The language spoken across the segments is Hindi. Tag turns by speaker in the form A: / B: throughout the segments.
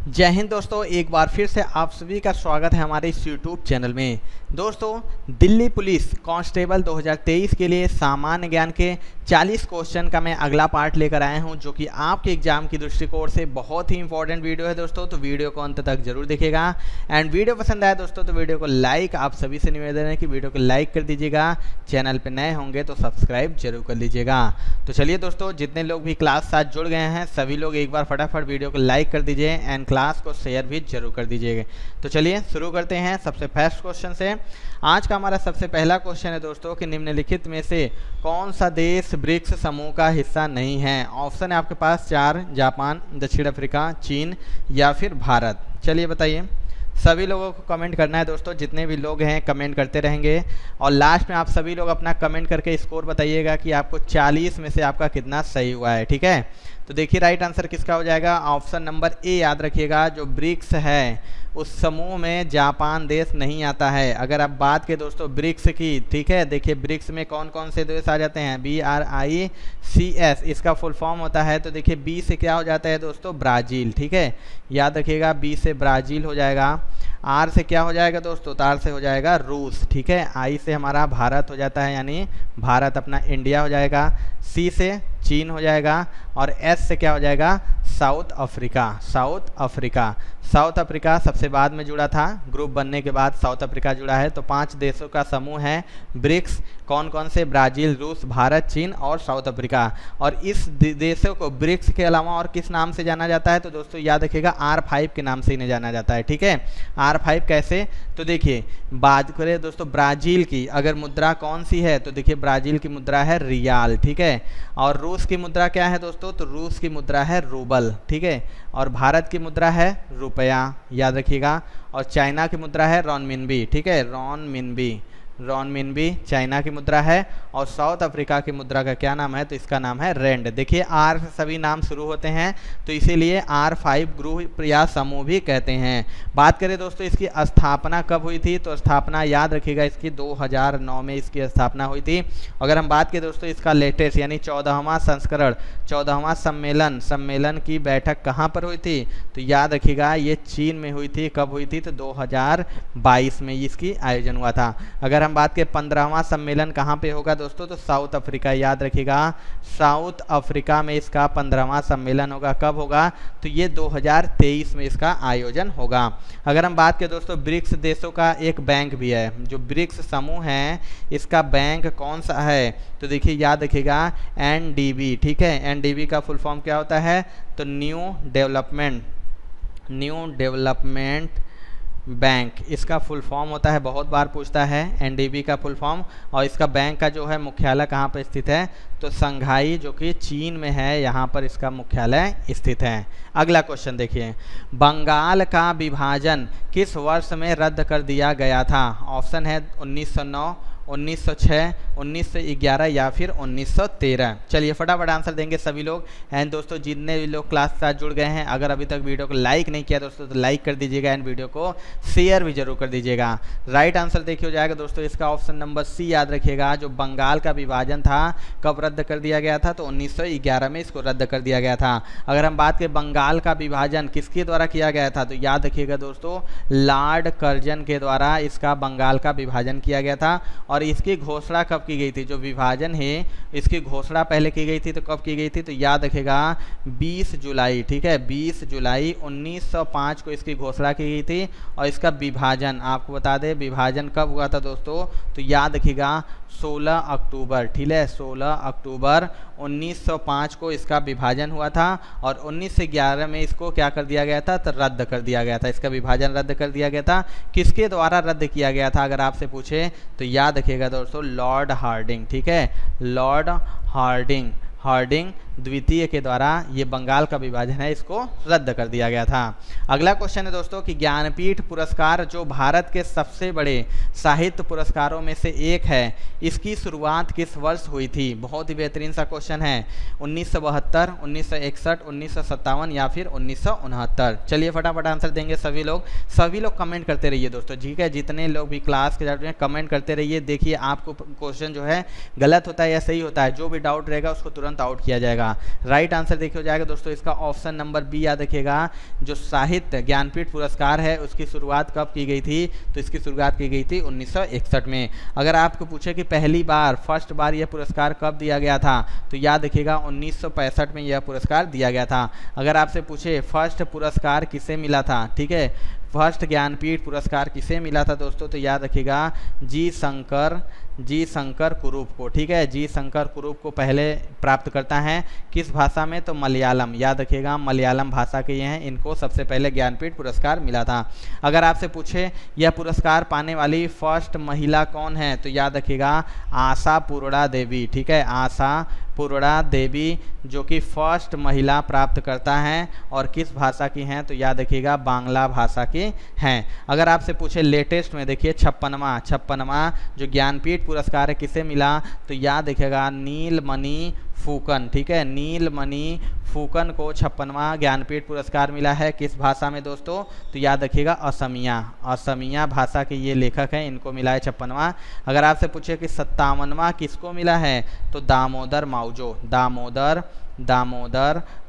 A: जय हिंद दोस्तों, एक बार फिर से आप सभी का स्वागत है हमारे इस यूट्यूब चैनल में। दोस्तों, दिल्ली पुलिस कांस्टेबल 2023 के लिए सामान्य ज्ञान के 40 क्वेश्चन का मैं अगला पार्ट लेकर आया हूं, जो कि आपके एग्जाम की दृष्टिकोण से बहुत ही इंपॉर्टेंट वीडियो है दोस्तों। तो वीडियो को अंत तक जरूर देखिएगा एंड वीडियो पसंद आया दोस्तों तो वीडियो को लाइक, आप सभी से निवेदन है कि वीडियो को लाइक कर दीजिएगा। चैनल पर नए होंगे तो सब्सक्राइब जरूर कर लीजिएगा। तो चलिए दोस्तों, जितने लोग भी क्लास साथ जुड़ गए हैं सभी लोग एक बार फटाफट वीडियो को लाइक कर दीजिए एंड क्लास को शेयर भी जरूर कर दीजिएगा। तो चलिए शुरू करते हैं सबसे फर्स्ट क्वेश्चन से। आज का हमारा सबसे पहला क्वेश्चन है दोस्तों कि निम्नलिखित में से कौन सा देश ब्रिक्स समूह का हिस्सा नहीं है। ऑप्शन है आपके पास 4, जापान, दक्षिण अफ्रीका, चीन या फिर भारत। चलिए बताइए, सभी लोगों को कमेंट करना है दोस्तों। जितने भी लोग हैं कमेंट करते रहेंगे और लास्ट में आप सभी लोग अपना कमेंट करके स्कोर बताइएगा कि आपको 40 में से आपका कितना सही हुआ है। ठीक है, तो देखिए राइट आंसर किसका हो जाएगा। ऑप्शन नंबर ए याद रखिएगा, जो ब्रिक्स है उस समूह में जापान देश नहीं आता है। अगर आप बात करें दोस्तों ब्रिक्स की, ठीक है, देखिए ब्रिक्स में कौन कौन से देश आ जाते हैं। BRICS इसका फुल फॉर्म होता है। तो देखिए बी से क्या हो जाता है दोस्तों, ब्राज़ील। ठीक है, याद रखिएगा बी से ब्राज़ील हो जाएगा। आर से क्या हो जाएगा दोस्तों, तार से हो जाएगा रूस। ठीक है, आई से हमारा भारत हो जाता है, यानी भारत अपना इंडिया हो जाएगा। सी से चीन हो जाएगा और एस से क्या हो जाएगा, साउथ अफ्रीका। साउथ अफ्रीका सबसे बाद में जुड़ा था, ग्रुप बनने के बाद साउथ अफ्रीका जुड़ा है। तो 5 देशों का समूह है ब्रिक्स। कौन कौन से, ब्राज़ील, रूस, भारत, चीन और साउथ अफ्रीका। और इस देशों को ब्रिक्स के अलावा और किस नाम से जाना जाता है तो दोस्तों याद रखिएगा R5 के नाम से इन्हें जाना जाता है। ठीक है, R5 कैसे, तो देखिए बात करें दोस्तों ब्राज़ील की, अगर मुद्रा कौन सी है तो देखिए ब्राज़ील की मुद्रा है रियाल। ठीक है, और रूस की मुद्रा क्या है दोस्तों, तो रूस की मुद्रा है रूबल। ठीक है, और भारत की मुद्रा है रुपया, याद रखिएगा। और चाइना की मुद्रा है रॉनमिनबी। ठीक है, रॉनमिनबी चाइना की मुद्रा है। और साउथ अफ्रीका की मुद्रा का क्या नाम है, तो इसका नाम है रेंड। देखिए आर से सभी नाम शुरू होते हैं तो इसीलिए R5 ग्रुप या समूह भी कहते हैं। बात करें दोस्तों इसकी स्थापना कब हुई थी, तो स्थापना याद रखिएगा इसकी 2009 में इसकी स्थापना हुई थी। अगर हम बात करें दोस्तों इसका लेटेस्ट यानी 14वां संस्करण, 14वां सम्मेलन की बैठक कहाँ पर हुई थी, तो याद रखिएगा ये चीन में हुई थी। कब हुई थी, तो 2022 में इसकी आयोजन हुआ था। अगर हम बात करें 15वां सम्मेलन कहाँ पे होगा दोस्तों, तो साउथ अफ्रीका, याद रखिएगा साउथ अफ्रीका में इसका 15वां सम्मेलन होगा। कब होगा, तो ये 2023 में इसका आयोजन होगा। अगर हम बात करें दोस्तों ब्रिक्स देशों का एक बैंक भी है, जो ब्रिक्स समूह है इसका बैंक कौन सा है, तो देखिए याद रखिएगा NDB। ठीक है, NDB का फुल फॉर्म क्या होता है, तो न्यू डेवलपमेंट बैंक इसका फुल फॉर्म होता है। बहुत बार पूछता है NDB का फुल फॉर्म। और इसका बैंक का जो है मुख्यालय कहाँ पर स्थित है, तो शंघाई जो कि चीन में है, यहाँ पर इसका मुख्यालय स्थित है। अगला क्वेश्चन देखिए, बंगाल का विभाजन किस वर्ष में रद्द कर दिया गया था। ऑप्शन है 1909, 1906, 1911 या फिर 1913। चलिए फटाफट आंसर देंगे सभी लोग। एंड दोस्तों जितने भी लोग क्लास के साथ जुड़ गए हैं, अगर अभी तक वीडियो को लाइक नहीं किया दोस्तों तो लाइक कर दीजिएगा एंड वीडियो को शेयर भी जरूर कर दीजिएगा। राइट आंसर देखिए हो जाएगा दोस्तों इसका ऑप्शन नंबर सी। याद रखिएगा जो बंगाल का विभाजन था कब रद्द कर दिया गया था, तो 1911 में इसको रद्द कर दिया गया था। अगर हम बात करें बंगाल का विभाजन किसके द्वारा किया गया था, तो याद रखिएगा दोस्तों लॉर्ड कर्जन के द्वारा इसका बंगाल का विभाजन किया गया था। और इसकी घोषणा कब की गई थी, जो विभाजन है इसकी घोषणा पहले की गई थी तो कब की गई थी, तो याद रखेगा 20 जुलाई। ठीक है, 20 जुलाई 1905 को इसकी घोषणा की गई थी। और इसका विभाजन आपको बता दें विभाजन कब हुआ था दोस्तों, तो याद रखिएगा 16 अक्टूबर। ठीक है, 16 अक्टूबर 1905 को इसका विभाजन हुआ था। और 1911 में इसको क्या कर दिया गया था, तो रद्द कर दिया गया था। इसका विभाजन रद्द कर दिया गया था। किसके द्वारा रद्द किया गया था अगर आपसे पूछे, तो याद रखिएगा दोस्तों लॉर्ड हार्डिंग। ठीक है, लॉर्ड हार्डिंग द्वितीय के द्वारा ये बंगाल का विभाजन है इसको रद्द कर दिया गया था। अगला क्वेश्चन है दोस्तों कि ज्ञानपीठ पुरस्कार जो भारत के सबसे बड़े साहित्य पुरस्कारों में से एक है, इसकी शुरुआत किस वर्ष हुई थी। बहुत ही बेहतरीन सा क्वेश्चन है। 1972, 1961, 1957 या फिर 1969। चलिए फटाफट आंसर देंगे सभी लोग कमेंट करते रहिए दोस्तों। ठीक है, जितने लोग भी क्लास के जाते हैं कमेंट करते रहिए। देखिए आपको क्वेश्चन जो है गलत होता है या सही होता है, जो भी डाउट रहेगा उसको तुरंत आउट किया जाएगा। जाएगा। राइट आंसर देखिए हो जाएगा दोस्तों इसका ऑप्शन नंबर बी याद रखिएगा। जो साहित्य ज्ञानपीठ पुरस्कार है उसकी शुरुआत कब की गई थी, तो इसकी शुरुआत की गई थी 1961 में। अगर आपको पूछे कि पहली बार फर्स्ट बार यह पुरस्कार कब दिया गया था, तो याद रखिएगा 1965 में यह पुरस्कार दिया गया था। अगर आपसे पूछे फर्स्ट पुरस्कार किसे मिला था, ठीक है, फर्स्ट ज्ञानपीठ पुरस्कार किसे मिला था दोस्तों, तो याद रखिएगा जी शंकर कुरूप को, ठीक है, जी शंकर कुरूप को पहले प्राप्त करता है। किस भाषा में, तो मलयालम, याद रखिएगा मलयालम भाषा के ये हैं, इनको सबसे पहले ज्ञानपीठ पुरस्कार मिला था। अगर आपसे पूछे यह पुरस्कार पाने वाली फर्स्ट महिला कौन है, तो याद रखिएगा आशा पूर्णा देवी, ठीक है, आशा पूर्णा देवी जो कि फर्स्ट महिला प्राप्त करता है और किस भाषा की हैं, तो याद रखिएगा बांग्ला भाषा की हैं। अगर आपसे पूछे लेटेस्ट में देखिए 56वां जो ज्ञानपीठ पुरस्कार है किसे मिला, तो याद रखिएगा नीलमणि फूकन, ठीक है, नीलमणि फूकन को 56वां ज्ञानपीठ पुरस्कार मिला है। किस भाषा में दोस्तों, तो याद रखिएगा असमिया भाषा के ये लेखक हैं, इनको मिला है 56वां। अगर आपसे पूछे कि 57वां किसको मिला है, तो दामोदर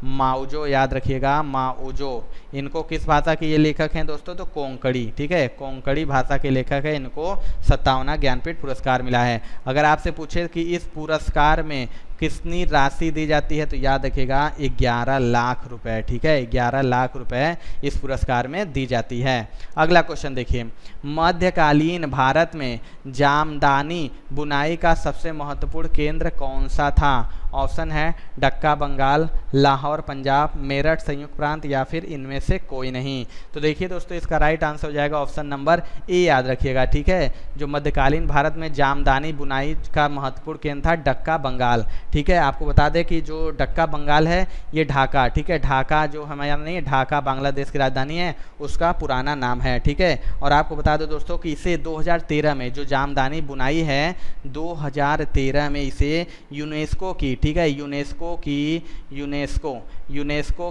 A: माउजो, याद रखिएगा माउजो, इनको किस भाषा के ये लेखक हैं दोस्तों, तो कोंकणी, ठीक है, कोंकणी भाषा के लेखक है, इनको 57वां ज्ञानपीठ पुरस्कार मिला है। अगर आपसे पूछे कि इस पुरस्कार में कितनी राशि दी जाती है, तो याद रखिएगा 11 लाख रुपए, ठीक है, 11 लाख रुपए इस पुरस्कार में दी जाती है। अगला क्वेश्चन देखिए, मध्यकालीन भारत में जामदानी बुनाई का सबसे महत्वपूर्ण केंद्र कौन सा था? ऑप्शन है डक्का बंगाल, लाहौर पंजाब, मेरठ संयुक्त प्रांत या फिर इनमें से कोई नहीं। तो देखिए दोस्तों इसका राइट आंसर हो जाएगा ऑप्शन नंबर ए, याद रखिएगा, ठीक है। जो मध्यकालीन भारत में जामदानी बुनाई का महत्वपूर्ण केंद्र था डक्का बंगाल, ठीक है। आपको बता दें कि जो डक्का बंगाल है ये ढाका, ठीक है, ढाका जो हमारे यहाँ नहीं है, ढाका बांग्लादेश की राजधानी है, उसका पुराना नाम है, ठीक है। और आपको बता दो दोस्तों कि इसे 2013 में जो जामदानी बुनाई है 2013 में इसे यूनेस्को की, ठीक है, यूनेस्को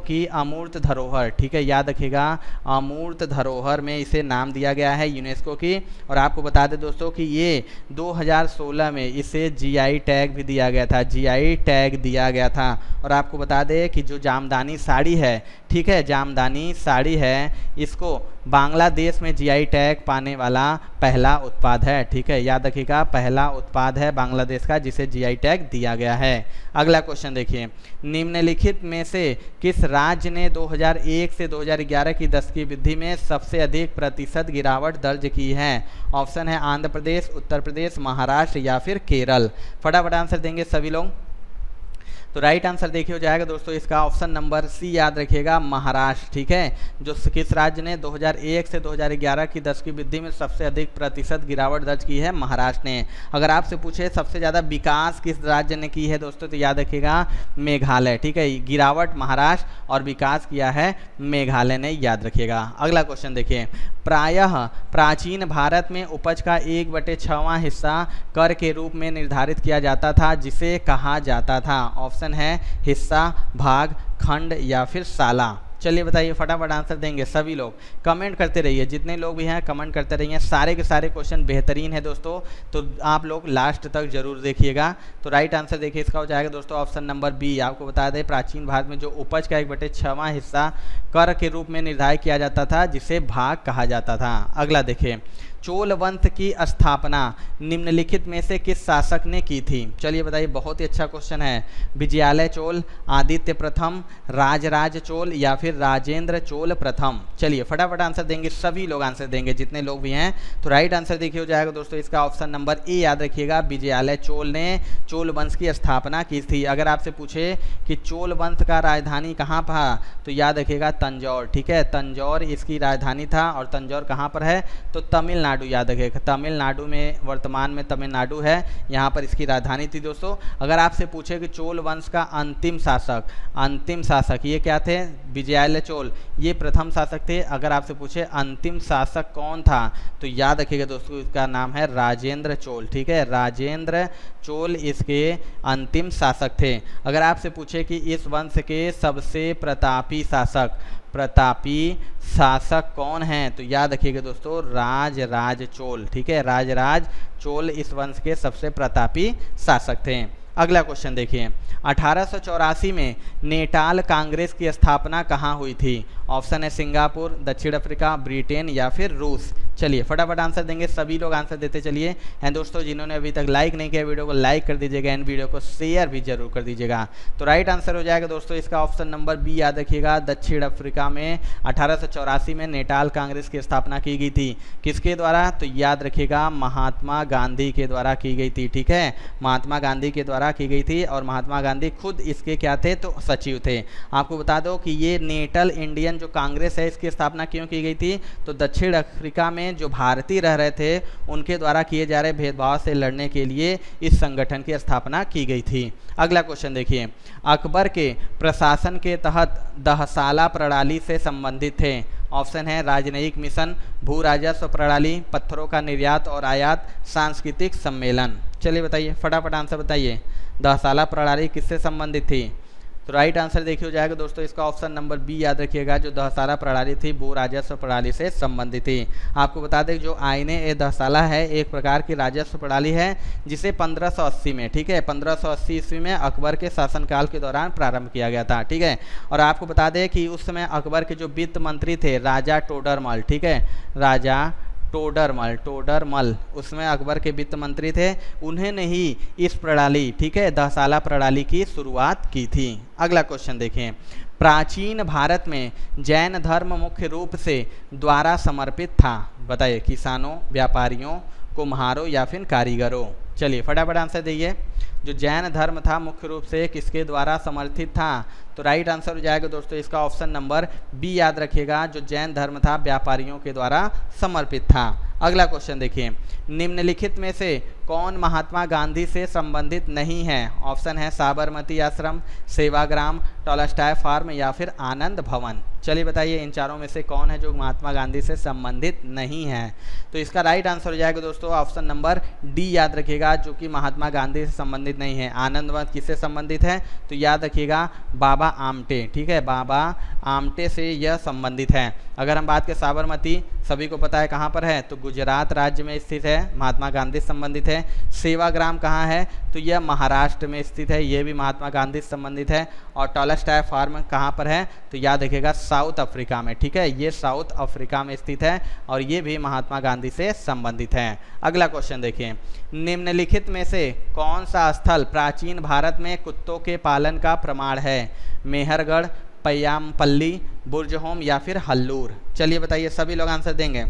A: की अमूर्त धरोहर, ठीक है, याद रखिएगा अमूर्त धरोहर में इसे नाम दिया गया है यूनेस्को की। और आपको बता दें दोस्तों कि ये 2016 में इसे जीआई टैग भी दिया गया था, जीआई टैग दिया गया था। और आपको बता दें कि जो जामदानी साड़ी है, ठीक है, जामदानी साड़ी है, इसको बांग्लादेश में जीआई टैग पाने वाला पहला उत्पाद है, ठीक है, याद रखिएगा पहला उत्पाद है बांग्लादेश का जिसे जीआई टैग दिया गया है। अगला क्वेश्चन देखिए, निम्नलिखित में से किस राज्य ने 2001 से 2011 की दशकीय वृद्धि में सबसे अधिक प्रतिशत गिरावट दर्ज की है? ऑप्शन है आंध्र प्रदेश, उत्तर प्रदेश, महाराष्ट्र या फिर केरल। फटाफट आंसर देंगे सभी लोग। तो राइट आंसर देखिए हो जाएगा दोस्तों इसका ऑप्शन नंबर सी, याद रखिएगा महाराष्ट्र, ठीक है। जो किस राज्य ने 2001 से 2011 की दशकीय वृद्धि में सबसे अधिक प्रतिशत गिरावट दर्ज की है? महाराष्ट्र ने। अगर आपसे पूछे सबसे ज़्यादा विकास किस राज्य ने की है दोस्तों, तो याद रखिएगा मेघालय, ठीक है, गिरावट महाराष्ट्र और विकास किया है मेघालय ने, याद रखिएगा। अगला क्वेश्चन देखिए, प्रायः प्राचीन भारत में उपज का 1/6वां हिस्सा कर के रूप में निर्धारित किया जाता था जिसे कहा जाता था? ऑप्शन है हिस्सा, भाग, खंड या फिर साला। चलिए बताइए, फटाफट आंसर देंगे सभी लोग, कमेंट करते रहिए, जितने लोग भी हैं कमेंट करते रहिए। सारे के सारे क्वेश्चन बेहतरीन है दोस्तों, तो आप लोग लास्ट तक जरूर देखिएगा। तो राइट आंसर देखिए इसका हो जाएगा दोस्तों ऑप्शन नंबर बी। आपको बता दें प्राचीन भारत में जो उपज का 1/6वां हिस्सा कर के रूप में निर्धारित किया जाता था जिसे भाग कहा जाता था। अगला देखिए, चोल वंश की स्थापना निम्नलिखित में से किस शासक ने की थी? चलिए बताइए, बहुत ही अच्छा क्वेश्चन है। विजयालय चोल, आदित्य प्रथम, राजराज चोल या फिर राजेंद्र चोल प्रथम? चलिए फटाफट आंसर देंगे, सभी लोग आंसर देंगे जितने लोग भी हैं। तो राइट आंसर देखिए हो जाएगा दोस्तों इसका ऑप्शन नंबर ए, याद रखिएगा विजयालय चोल ने चोल वंश की स्थापना की थी। अगर आपसे पूछे कि चोल वंश का राजधानी कहाँ था, तो याद रखिएगा तंजौर, ठीक है, तंजौर इसकी राजधानी था। और तंजौर कहाँ पर है, तो तमिलनाडु, याद रखिएगा तमिलनाडु में, वर्तमान में तमिलनाडु है, यहाँ पर इसकी राजधानी थी दोस्तों। अगर आपसे पूछे कि चोल वंश का अंतिम शासक ये क्या थे? विजयालय चोल, ये प्रथम शासक थे। अगर आपसे पूछे अंतिम शासक कौन था, तो याद रखिएगा दोस्तों इसका नाम है राजेंद्र चोल, ठीक है, राजेंद्र चोल इसके अंतिम शासक थे। अगर आपसे पूछे कि इस वंश के सबसे प्रतापी शासक कौन हैं, तो याद रखिएगा दोस्तों राजराज चोल, ठीक है, राजराज चोल इस वंश के सबसे प्रतापी शासक थे। अगला क्वेश्चन देखिए, 1884 में नेटाल कांग्रेस की स्थापना कहाँ हुई थी? ऑप्शन है सिंगापुर, दक्षिण अफ्रीका, ब्रिटेन या फिर रूस। चलिए फटाफट आंसर देंगे, सभी लोग आंसर देते चलिए। एंड दोस्तों जिन्होंने अभी तक लाइक नहीं किया वीडियो को लाइक कर दीजिएगा, एंड वीडियो को शेयर भी जरूर कर दीजिएगा। तो राइट आंसर हो जाएगा दोस्तों इसका ऑप्शन नंबर बी, याद रखिएगा, दक्षिण अफ्रीका में 1884 में नेटाल कांग्रेस की स्थापना की गई थी। किसके द्वारा? तो याद रखिएगा महात्मा गांधी के द्वारा की गई थी। ठीक है, महात्मा गांधी के द्वारा की गई थी, और महात्मा गांधी खुद इसके क्या थे? तो सचिव थे। आपको बता दो कि ये नेटल इंडियन जो कांग्रेस है इसकी स्थापना क्यों की गई थी? तो दक्षिण अफ्रीका में जो भारतीय रह रहे थे उनके द्वारा किए जा रहे भेदभाव से लड़ने के लिए इस संगठन की स्थापना की गई थी। अगला क्वेश्चन देखिए, अकबर के प्रशासन के तहत दहसाला प्रणाली से संबंधित थे। ऑप्शन है राजनयिक मिशन, भू राजस्व प्रणाली, पत्थरों का निर्यात और आयात, सांस्कृतिक सम्मेलन। चलिए बताइए फटाफट आंसर बताइए, दहसाला प्रणाली किससे संबंधित थी? तो राइट आंसर देखिए हो जाएगा दोस्तों इसका ऑप्शन नंबर बी, याद रखिएगा, जो दहसाला प्रणाली थी भू राजस्व प्रणाली से संबंधित थी। आपको बता दें जो आईने ए दहसाला है एक प्रकार की राजस्व प्रणाली है जिसे 1580 में, ठीक है, 1580 ईस्वी में अकबर के शासनकाल के दौरान प्रारंभ किया गया था। ठीक है, और आपको बता दें कि उस समय अकबर के जो वित्त मंत्री थे राजा टोडरमल, ठीक है, राजा टोडरमल उसमें अकबर के वित्त मंत्री थे, उन्होंने ही इस प्रणाली, ठीक है, दहसाला प्रणाली की शुरुआत की थी। अगला क्वेश्चन देखें, प्राचीन भारत में जैन धर्म मुख्य रूप से द्वारा समर्पित था। बताइए, किसानों, व्यापारियों, कुम्हारों या फिर कारीगरों। चलिए फटाफट आंसर दीजिए, जो जैन धर्म था मुख्य रूप से किसके द्वारा समर्थित था? तो राइट आंसर हो जाएगा दोस्तों इसका ऑप्शन नंबर बी, याद रखिएगा, जो जैन धर्म था व्यापारियों के द्वारा समर्पित था। अगला क्वेश्चन देखिए, निम्नलिखित में से कौन महात्मा गांधी से संबंधित नहीं है? ऑप्शन है साबरमती आश्रम, सेवाग्राम, टॉलस्टॉय फार्म या फिर आनंद भवन। चलिए बताइए इन चारों में से कौन है जो महात्मा गांधी से संबंधित नहीं है? तो इसका राइट आंसर हो जाएगा दोस्तों ऑप्शन नंबर डी, याद रखिएगा, जो कि महात्मा गांधी से संबंधित नहीं है। आनंद भवन किससे संबंधित है? तो याद रखिएगा बाबा आमटे, ठीक है, बाबा आमटे से यह संबंधित है। अगर हम बात करें साबरमती, सभी को पता है कहाँ पर है? तो गुजरात राज्य में स्थित है, महात्मा गांधी से संबंधित है। सेवाग्राम कहाँ है? तो यह महाराष्ट्र में स्थित है, यह भी महात्मा गांधी से संबंधित है। और टॉलस्टॉय फार्म कहाँ पर है? तो याद रखिएगा साउथ अफ्रीका में, ठीक है, ये साउथ अफ्रीका में स्थित है और ये भी महात्मा गांधी से संबंधित है। अगला क्वेश्चन देखिए, निम्नलिखित में से कौन सा स्थल प्राचीन भारत में कुत्तों के पालन का प्रमाण है? मेहरगढ़, पय्यामपल्ली, बुर्जहोम या फिर हल्लूर। चलिए बताइए, सभी लोग आंसर देंगे,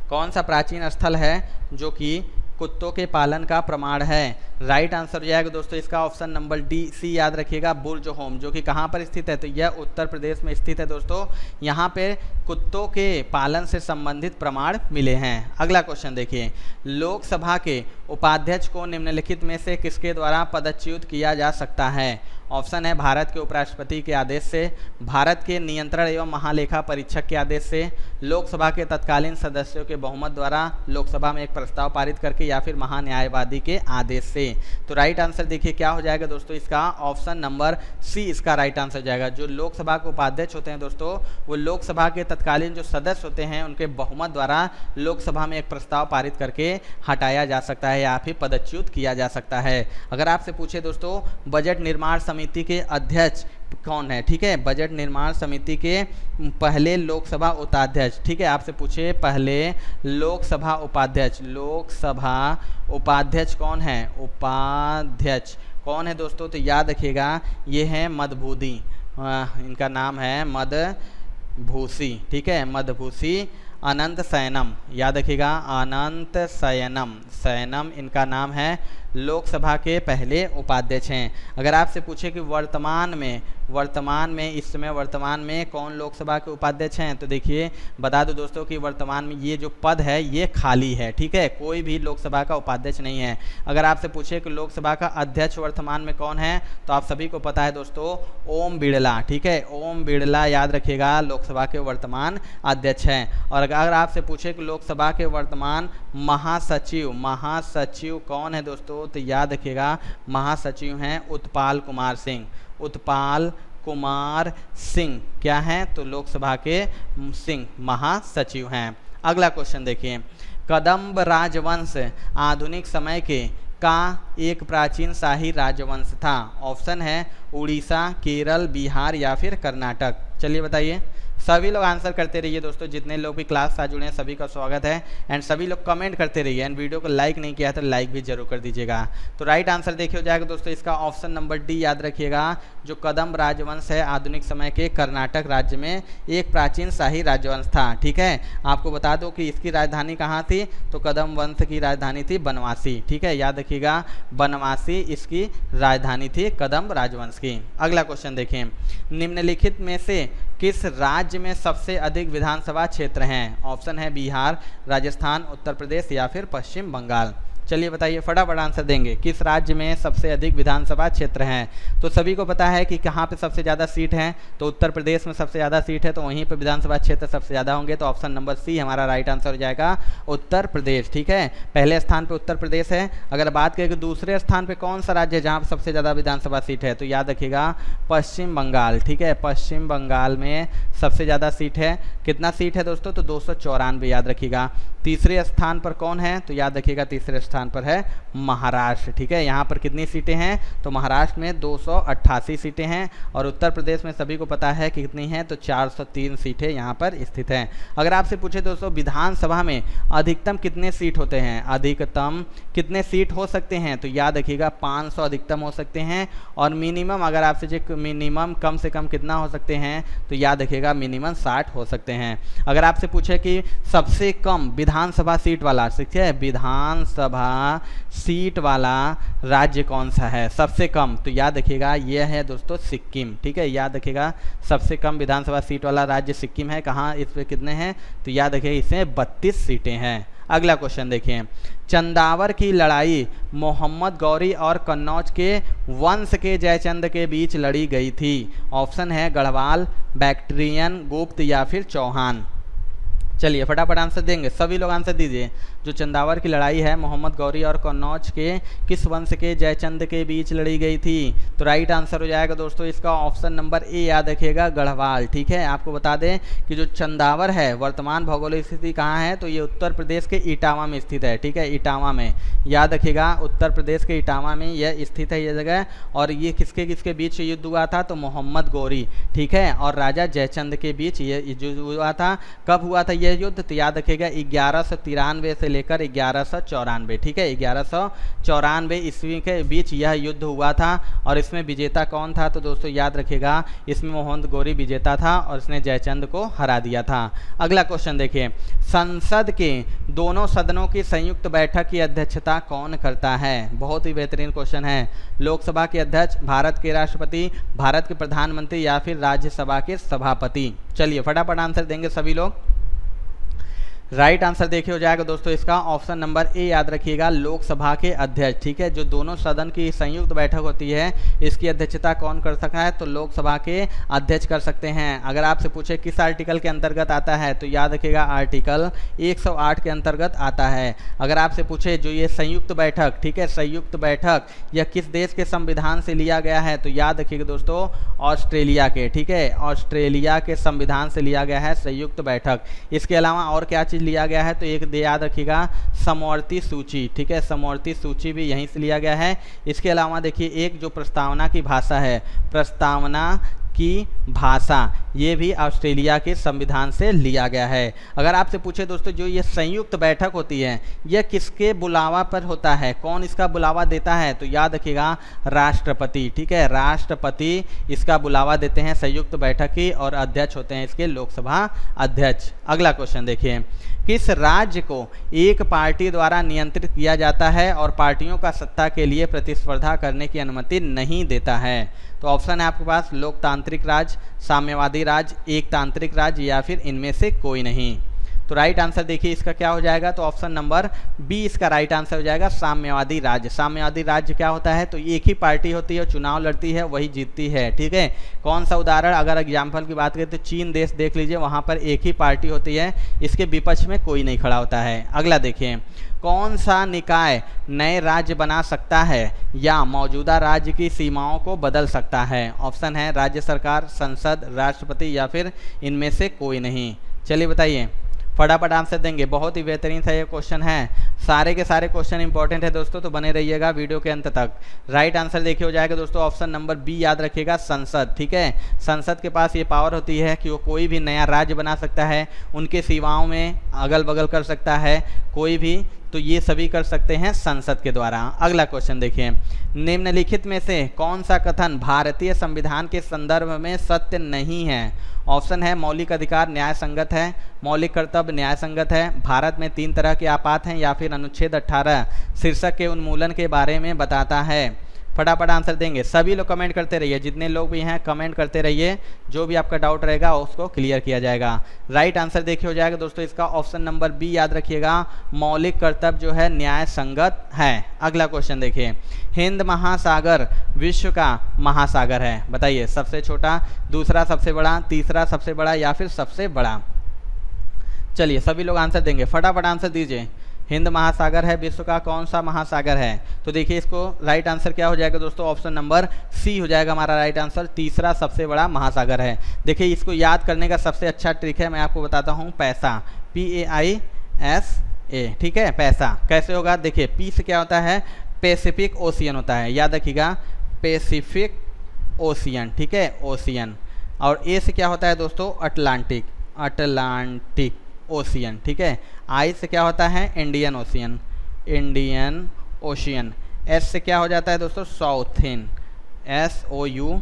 A: कौन सा प्राचीन स्थल है जो कि कुत्तों के पालन का प्रमाण है? राइट आंसर हो जाएगा दोस्तों इसका ऑप्शन नंबर डी सी, याद रखिएगा, बुर्जहोम, जो कि कहाँ पर स्थित है? तो यह उत्तर प्रदेश में स्थित है दोस्तों। यहाँ पे कुत्तों के पालन से संबंधित प्रमाण मिले हैं। अगला क्वेश्चन देखिए, लोकसभा के उपाध्यक्ष को निम्नलिखित में से किसके द्वारा पदच्युत किया जा सकता है? ऑप्शन है भारत के उपराष्ट्रपति के आदेश से, भारत के नियंत्रण एवं महालेखा परीक्षक के आदेश से, लोकसभा के तत्कालीन सदस्यों के बहुमत द्वारा लोकसभा में एक प्रस्ताव पारित करके, या फिर महान्यायवादी के आदेश से। तो राइट आंसर देखिए क्या हो जाएगा दोस्तों इसका ऑप्शन नंबर सी, इसका राइट आंसर जाएगा। जो लोकसभा के उपाध्यक्ष होते हैं दोस्तों, वो लोकसभा के तत्कालीन जो सदस्य होते हैं उनके बहुमत द्वारा लोकसभा में एक प्रस्ताव पारित करके हटाया जा सकता है या फिर पदच्युत किया जा सकता है। अगर आपसे पूछे दोस्तों बजट निर्माण समिति के अध्यक्ष कौन है, ठीक है, बजट निर्माण समिति के पहले लोकसभा उपाध्यक्ष, ठीक है, आपसे पूछे पहले लोकसभा उपाध्यक्ष कौन है? उपाध्यक्ष कौन है दोस्तों? तो याद रखिएगा ये है मदभूसी, इनका नाम है मदभूसी, ठीक है, मदभूसी अनंत शयनम, याद रखिएगा अनंत शयनम इनका नाम है, लोकसभा के पहले उपाध्यक्ष हैं। अगर आपसे पूछे कि वर्तमान में कौन लोकसभा के उपाध्यक्ष हैं, तो देखिए बता दो दोस्तों कि वर्तमान में ये जो पद है ये खाली है, ठीक है, कोई भी लोकसभा का उपाध्यक्ष नहीं है। अगर आपसे पूछे कि लोकसभा का अध्यक्ष वर्तमान में कौन है, तो आप सभी को पता है दोस्तों ओम बिड़ला, ठीक है, ओम बिड़ला याद रखिएगा लोकसभा के वर्तमान अध्यक्ष हैं। और अगर आपसे पूछे कि लोकसभा के वर्तमान महासचिव कौन है दोस्तों, तो याद रखिएगा महासचिव हैं उत्पाल कुमार सिंह क्या हैं? तो लोकसभा के सिंह महासचिव हैं। अगला क्वेश्चन देखिए, कदम्ब राजवंश आधुनिक समय के का एक प्राचीन शाही राजवंश था? ऑप्शन है उड़ीसा, केरल, बिहार या फिर कर्नाटक। चलिए बताइए। सभी लोग आंसर करते रहिए दोस्तों, जितने लोग भी क्लास साथ जुड़े हैं सभी का स्वागत है। एंड सभी लोग कमेंट करते रहिए, एंड वीडियो को लाइक नहीं किया है तो लाइक भी जरूर कर दीजिएगा। तो राइट आंसर देखिए हो जाएगा दोस्तों इसका ऑप्शन नंबर डी। याद रखिएगा, जो कदम राजवंश है आधुनिक समय के कर्नाटक राज्य में एक प्राचीन शाही राजवंश था। ठीक है, आपको बता दो कि इसकी राजधानी कहाँ थी, तो कदम वंश की राजधानी थी बनवासी। ठीक है, याद रखिएगा बनवासी इसकी राजधानी थी कदम राजवंश की। अगला क्वेश्चन देखें, निम्नलिखित में से किस राज्य में सबसे अधिक विधानसभा क्षेत्र हैं? ऑप्शन है बिहार, राजस्थान, उत्तर प्रदेश या फिर पश्चिम बंगाल। चलिए बताइए, फटाफट आंसर देंगे। किस राज्य में सबसे अधिक विधानसभा क्षेत्र हैं? तो सभी को पता है कि कहाँ पे सबसे ज़्यादा सीट है, तो उत्तर प्रदेश में सबसे ज़्यादा सीट है, तो वहीं पे विधानसभा क्षेत्र सबसे ज़्यादा होंगे। तो ऑप्शन नंबर सी हमारा राइट आंसर हो जाएगा, उत्तर प्रदेश। ठीक है, पहले स्थान पे उत्तर प्रदेश है। अगर बात करें कि दूसरे स्थान पे कौन सा राज्य है जहाँ पर सबसे ज़्यादा विधानसभा सीट है, तो याद रखिएगा पश्चिम बंगाल। ठीक है, पश्चिम बंगाल में सबसे ज़्यादा सीट है। कितना सीट है दोस्तों, तो 294, याद रखिएगा। तीसरे स्थान पर कौन है, तो याद रखिएगा तीसरे स्थान पर है महाराष्ट्र। ठीक है, यहाँ पर कितनी सीटें हैं, तो महाराष्ट्र में 288 सीटें हैं, और उत्तर प्रदेश में सभी को पता है कि कितनी हैं, तो 403 सीटें यहाँ पर स्थित हैं। अगर आपसे पूछे दोस्तों विधानसभा में अधिकतम कितने सीट होते हैं, अधिकतम कितने सीट हो सकते हैं, तो याद रखिएगा 500 अधिकतम हो सकते हैं, और मिनिमम अगर आपसे जो मिनिमम कम से कम कितना हो सकते हैं, तो याद रखिएगा मिनिमम 60 हो सकते हैं। अगर आपसे पूछे कि सबसे कम विधानसभा सीट वाला, ठीक है, विधानसभा सीट वाला राज्य कौन सा है सबसे कम, तो याद रखिएगा यह है दोस्तों सिक्किम। ठीक है, याद रखिएगा सबसे कम विधानसभा सीट वाला राज्य सिक्किम है। कहाँ इस पे कितने हैं, तो याद रखिएगा इसमें 32 सीटें हैं। अगला क्वेश्चन देखिए, चंदावर की लड़ाई मोहम्मद गौरी और कन्नौज के वंश के जयचंद के बीच लड़ी गई थी। ऑप्शन है गढ़वाल, बैक्ट्रियन, गुप्त या फिर चौहान। चलिए फटाफट आंसर देंगे, सभी लोग आंसर दीजिए। जो चंदावर की लड़ाई है मोहम्मद गौरी और कन्नौज के किस वंश के जयचंद के बीच लड़ी गई थी, तो राइट आंसर हो जाएगा दोस्तों इसका ऑप्शन नंबर ए। याद रखिएगा गढ़वाल। ठीक है, आपको बता दें कि जो चंदावर है वर्तमान भौगोलिक स्थिति कहाँ है, तो ये उत्तर प्रदेश के इटावा में स्थित है। ठीक है, इटावा में, याद रखिएगा उत्तर प्रदेश के इटावा में यह स्थित है ये जगह। और ये किसके किसके बीच युद्ध हुआ था, तो मोहम्मद गौरी, ठीक है, और राजा जयचंद के बीच ये युद्ध हुआ था। कब हुआ था यह युद्ध, तो याद रखिएगा 1193 से लेकर 1194। ठीक है, 1194 ईस्वी के बीच यह युद्ध हुआ था, और इसमें विजेता कौन था, तो दोस्तों याद रखिएगा इसमें मोहम्मद गौरी विजेता था, और इसने जयचंद को हरा दिया था। अगला क्वेश्चन देखिए, संसद के दोनों सदनों की संयुक्त बैठक की अध्यक्षता कौन करता है? बहुत ही बेहतरीन क्वेश्चन है। लोकसभा के अध्यक्ष, भारत के राष्ट्रपति, भारत के प्रधानमंत्री या फिर राज्यसभा के सभापति। चलिए फटाफट आंसर देंगे सभी लोग। राइट आंसर देखिए हो जाएगा दोस्तों इसका ऑप्शन नंबर ए। याद रखिएगा लोकसभा के अध्यक्ष। ठीक है, जो दोनों सदन की संयुक्त बैठक होती है इसकी अध्यक्षता कौन कर सकता है, तो लोकसभा के अध्यक्ष कर सकते हैं। अगर आपसे पूछे किस आर्टिकल के अंतर्गत आता है, तो याद रखिएगा आर्टिकल 108 के अंतर्गत आता है। अगर आपसे पूछे जो ये संयुक्त बैठक, ठीक है, संयुक्त बैठक यह किस देश के संविधान से लिया गया है, तो याद रखिएगा दोस्तों ऑस्ट्रेलिया के। ठीक है, ऑस्ट्रेलिया के संविधान से लिया गया है संयुक्त बैठक। इसके अलावा और क्या चीज़ लिया गया है, तो एक याद रखिएगा समवर्ती सूची। ठीक है, समवर्ती सूची भी यहीं से लिया गया है। इसके अलावा देखिए एक जो प्रस्तावना की भाषा है, प्रस्तावना की भाषा, ये भी ऑस्ट्रेलिया के संविधान से लिया गया है। अगर आपसे पूछे दोस्तों जो ये संयुक्त बैठक होती है यह किसके बुलावा पर होता है, कौन इसका बुलावा देता है, तो याद रखिएगा राष्ट्रपति। ठीक है, राष्ट्रपति इसका बुलावा देते हैं संयुक्त बैठक की, और अध्यक्ष होते हैं इसके लोकसभा अध्यक्ष। अगला क्वेश्चन देखिए, किस राज्य को एक पार्टी द्वारा नियंत्रित किया जाता है और पार्टियों का सत्ता के लिए प्रतिस्पर्धा करने की अनुमति नहीं देता है, तो ऑप्शन है आपके पास लोकतांत्रिक राज्य, साम्यवादी राज्य, एकतांत्रिक राज्य या फिर इनमें से कोई नहीं। तो राइट आंसर देखिए इसका क्या हो जाएगा, तो ऑप्शन नंबर बी इसका राइट आंसर हो जाएगा साम्यवादी राज्य। साम्यवादी राज्य क्या होता है, तो एक ही पार्टी होती है, चुनाव लड़ती है, वही जीतती है। ठीक है, कौन सा उदाहरण, अगर एग्जाम्पल की बात करें तो चीन देश देख लीजिए, वहाँ पर एक ही पार्टी होती है, इसके विपक्ष में कोई नहीं खड़ा होता है। अगला देखिए, कौन सा निकाय नए राज्य बना सकता है या मौजूदा राज्य की सीमाओं को बदल सकता है, ऑप्शन है राज्य सरकार, संसद, राष्ट्रपति या फिर इनमें से कोई नहीं। चलिए बताइए फटाफट आंसर देंगे। बहुत ही बेहतरीन सा ये क्वेश्चन है, सारे के सारे क्वेश्चन इंपॉर्टेंट है दोस्तों, तो बने रहिएगा वीडियो के अंत तक। राइट आंसर देखिए हो जाएगा दोस्तों ऑप्शन नंबर बी, याद रखिएगा संसद। ठीक है, संसद के पास ये पावर होती है कि वो कोई भी नया राज्य बना सकता है, उनके सीमाओं में अगल बगल कर सकता है कोई भी, तो ये सभी कर सकते हैं संसद के द्वारा। अगला क्वेश्चन देखिए, निम्नलिखित में से कौन सा कथन भारतीय संविधान के संदर्भ में सत्य नहीं है? ऑप्शन है मौलिक अधिकार न्याय संगत है, मौलिक कर्तव्य न्याय संगत है, भारत में 3 तरह के आपात हैं, या फिर अनुच्छेद 18 शीर्षक के उन्मूलन के बारे में बताता है। फटाफट आंसर देंगे। सभी लोग कमेंट करते रहिए, जितने लोग भी हैं कमेंट करते रहिए, जो भी आपका डाउट रहेगा उसको क्लियर किया जाएगा। राइट आंसर देखिए हो जाएगा दोस्तों इसका ऑप्शन नंबर बी, याद रखिएगा मौलिक कर्तव्य जो है न्याय संगत है। अगला क्वेश्चन देखिए, हिंद महासागर विश्व का महासागर है, बताइए सबसे छोटा, दूसरा सबसे बड़ा, तीसरा सबसे बड़ा, या फिर सबसे बड़ा? चलिए सभी लोग आंसर देंगे, फटाफट आंसर दीजिए। हिंद महासागर है विश्व का कौन सा महासागर है? तो देखिए इसको राइट आंसर क्या हो जाएगा दोस्तों, ऑप्शन नंबर सी हो जाएगा हमारा राइट आंसर, तीसरा सबसे बड़ा महासागर है। देखिए इसको याद करने का सबसे अच्छा ट्रिक है, मैं आपको बताता हूँ, पैसा, PAISA। ठीक है, पैसा कैसे होगा? देखिए पी से क्या होता है, पैसिफिक ओशियन होता है, याद रखिएगा पैसिफिक ओशियन। ठीक है, ओशियन। और ए से क्या होता है दोस्तों, अटलांटिक, अटलांटिक ओशियन। ठीक है, आई से क्या होता है, Indian ocean, Indian ocean. S से क्या हो जाता है दोस्तों, साउथर्न, SOUTHERN,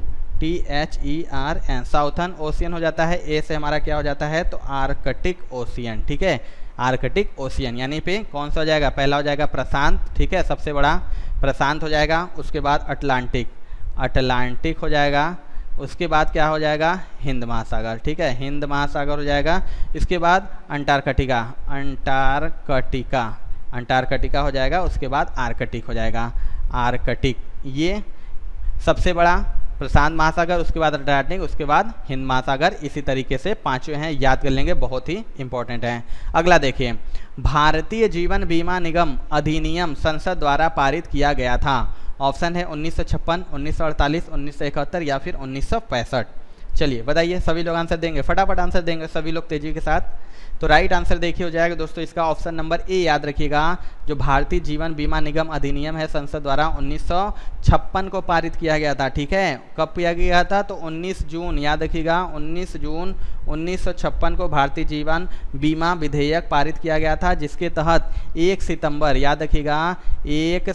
A: साउथर्न ओशियन हो जाता है। ए से हमारा क्या हो जाता है, तो आर्कटिक ओशियन। ठीक है, आर्कटिक ओशियन, यानी पे कौन सा हो जाएगा, पहला हो जाएगा प्रशांत। ठीक है, सबसे बड़ा प्रशांत हो जाएगा, उसके बाद अटलांटिक, अटलांटिक हो जाएगा, उसके बाद क्या हो जाएगा, हिंद महासागर। ठीक है, हिंद महासागर हो जाएगा, इसके बाद अंटार्कटिका, अंटार्कटिका, अंटार्कटिका हो जाएगा, उसके बाद आर्कटिक हो जाएगा, आर्कटिक। ये सबसे बड़ा प्रशांत महासागर, उसके बाद अंटार्कटिक, उसके बाद हिंद महासागर। इसी तरीके से पांचों हैं, याद कर लेंगे, बहुत ही इंपॉर्टेंट हैं। अगला देखिए, भारतीय जीवन बीमा निगम अधिनियम संसद द्वारा पारित किया गया था। ऑप्शन है 1956, 1948, 1971 या फिर 1965। चलिए बताइए, सभी लोग आंसर देंगे, फटाफट आंसर देंगे सभी लोग तेजी के साथ। तो राइट आंसर देखिए हो जाएगा दोस्तों इसका ऑप्शन नंबर ए, याद रखिएगा जो भारतीय जीवन बीमा निगम अधिनियम है संसद द्वारा 1956 को पारित किया गया था। ठीक है, कब किया गया था, तो 19 जून, याद रखिएगा 19 जून 1956 को भारतीय जीवन बीमा विधेयक पारित किया गया था, जिसके तहत 1 सितंबर, याद रखिएगा 1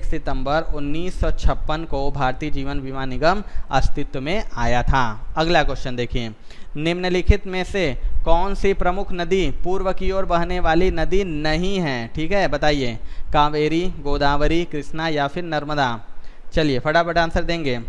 A: सितंबर 1956 को भारतीय जीवन बीमा निगम अस्तित्व में आया था। अगला क्वेश्चन देखिए, निम्नलिखित में से कौन सी प्रमुख नदी पूर्व की ओर बहने वाली नदी नहीं है? ठीक है, बताइए, कावेरी, गोदावरी, कृष्णा या फिर नर्मदा? चलिए फटाफट आंसर देंगे।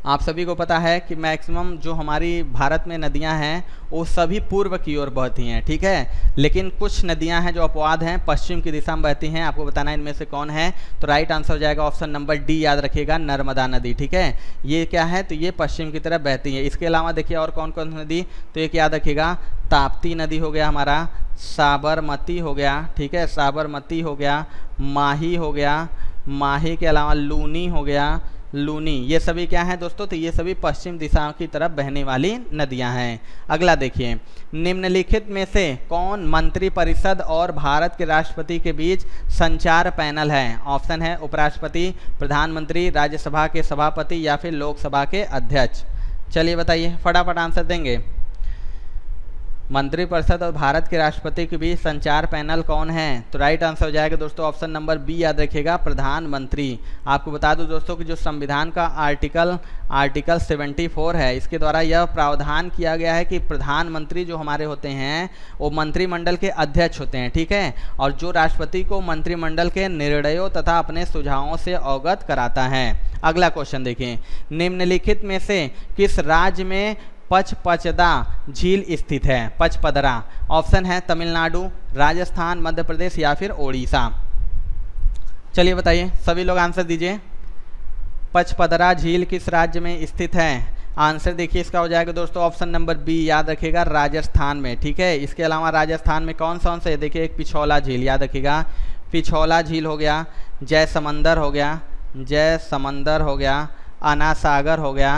A: आप सभी को पता है कि मैक्सिमम जो हमारी भारत में नदियां हैं वो सभी पूर्व की ओर बहती हैं। ठीक है, लेकिन कुछ नदियां हैं जो अपवाद हैं, पश्चिम की दिशा में बहती हैं, आपको बताना है इनमें से कौन है। तो राइट आंसर हो जाएगा ऑप्शन नंबर डी, याद रखिएगा नर्मदा नदी। ठीक है, ये क्या है, तो ये पश्चिम की तरफ बहती है। इसके अलावा देखिए और कौन कौन सी नदी, तो एक याद रखिएगा ताप्ती नदी हो गया हमारा, साबरमती हो गया, ठीक है, साबरमती हो गया, माही हो गया, माही के अलावा लूनी हो गया, लूनी, ये सभी क्या हैं दोस्तों, तो ये सभी पश्चिम दिशा की तरफ बहने वाली नदियां हैं। अगला देखिए, निम्नलिखित में से कौन मंत्रिपरिषद और भारत के राष्ट्रपति के बीच संचार पैनल है? ऑप्शन है उपराष्ट्रपति, प्रधानमंत्री, राज्यसभा के सभापति या फिर लोकसभा के अध्यक्ष। चलिए बताइए, फटाफट आंसर देंगे। मंत्रिपरिषद और भारत के राष्ट्रपति के बीच संचार पैनल कौन है? तो राइट आंसर हो जाएगा दोस्तों ऑप्शन नंबर बी, याद रखिएगा प्रधानमंत्री। आपको बता दूं दोस्तों कि जो संविधान का आर्टिकल 74 है, इसके द्वारा यह प्रावधान किया गया है कि प्रधानमंत्री जो हमारे होते हैं वो मंत्रिमंडल के अध्यक्ष होते हैं। ठीक है, और जो राष्ट्रपति को मंत्रिमंडल के निर्णयों तथा अपने सुझावों से अवगत कराता है। अगला क्वेश्चन देखिए, निम्नलिखित में से किस राज्य में पचपदरा झील स्थित है? पचपदरा, ऑप्शन है तमिलनाडु, राजस्थान, मध्य प्रदेश या फिर ओडिशा। चलिए बताइए, सभी लोग आंसर दीजिए। पचपदरा झील किस राज्य में स्थित है? आंसर देखिए इसका हो जाएगा दोस्तों ऑप्शन नंबर बी, याद रखिएगा राजस्थान में। ठीक है, इसके अलावा राजस्थान में कौन से देखिए, एक पिछौला झील, याद रखिएगा पिछौला झील हो गया, जयसमंदर हो गया, जयसमंदर हो गया, आना सागर हो गया,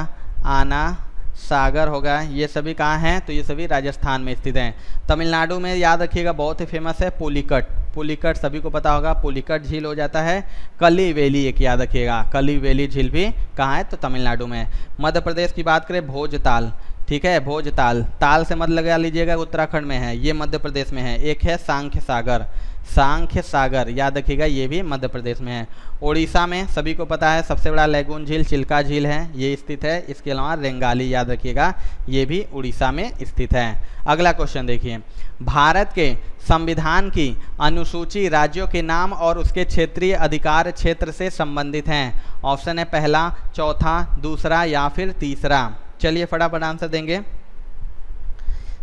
A: आना सागर होगा, ये सभी कहाँ हैं? तो ये सभी राजस्थान में स्थित हैं। तमिलनाडु में याद रखिएगा बहुत ही फेमस है पुलिकट, पुलिकट सभी को पता होगा, पुलिकट झील हो जाता है। कलिवेली एक याद रखिएगा, कलिवेली झील भी कहाँ है? तो तमिलनाडु में। मध्य प्रदेश की बात करें भोजताल, ठीक है, भोजताल, ताल से मत लगा लीजिएगा, उत्तराखंड में है, ये मध्य प्रदेश में है। एक है सांख्य सागर, सांख्य सागर याद रखिएगा, ये भी मध्य प्रदेश में है। उड़ीसा में सभी को पता है सबसे बड़ा लैगून झील चिल्का झील है, ये स्थित है। इसके अलावा रेंगाली याद रखिएगा, ये भी उड़ीसा में स्थित है। अगला क्वेश्चन देखिए, भारत के संविधान की अनुसूची राज्यों के नाम और उसके क्षेत्रीय अधिकार क्षेत्र से संबंधित हैं। ऑप्शन है पहला, चौथा, दूसरा या फिर तीसरा। चलिए फटाफट आंसर देंगे।